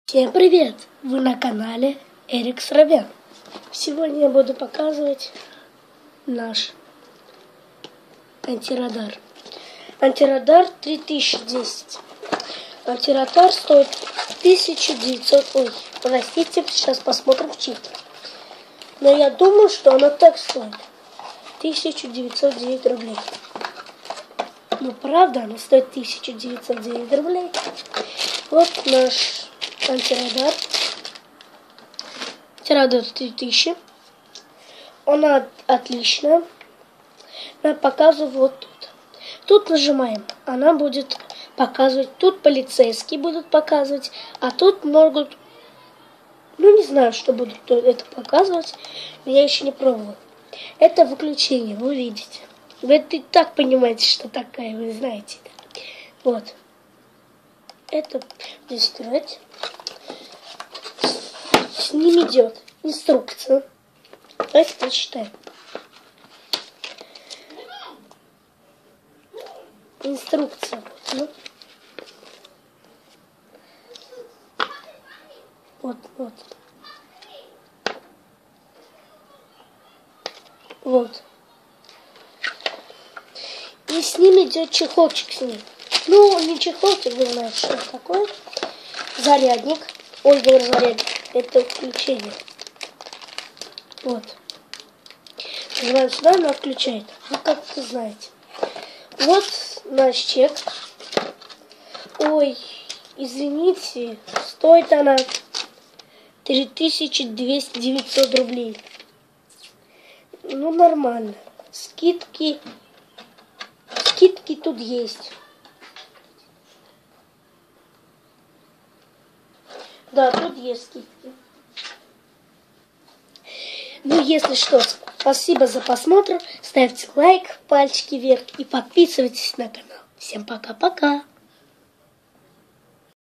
Всем привет! Вы на канале Эрик Сравян. Сегодня я буду показывать наш антирадар. Антирадар 3010. Антирадар стоит 1900. Ой, простите, сейчас посмотрим чифр. Но я думаю, что она так стоит. 1909 рублей. Ну, правда, она стоит 1909 рублей. Вот наш антирадар. Антирадар 3000. Она отличная. Она показывает вот тут. Тут нажимаем. Она будет показывать. Тут полицейские будут показывать. А тут могут... Ну, не знаю, что будут это показывать. Я еще не пробовала. Это выключение, вы видите. Вы и так понимаете, что такая, вы знаете. Вот. Это настроить. С ним идет инструкция. Давайте прочитаем. Инструкция. Вот. Вот. И с ним идет чехольчик с ним. Ну, не чехольчик, вы знаете, что это такое. Зарядник. Ой, говорю, зарядник. Это включение. Вот. Нажимаем сюда, она включает. Ну, как вы знаете. Вот наш чек. Ой, извините, стоит она 3900 рублей. Ну, нормально. Скидки тут есть. Да, тут есть скидки. Ну, если что, спасибо за просмотр. Ставьте лайк, пальчики вверх и подписывайтесь на канал. Всем пока-пока.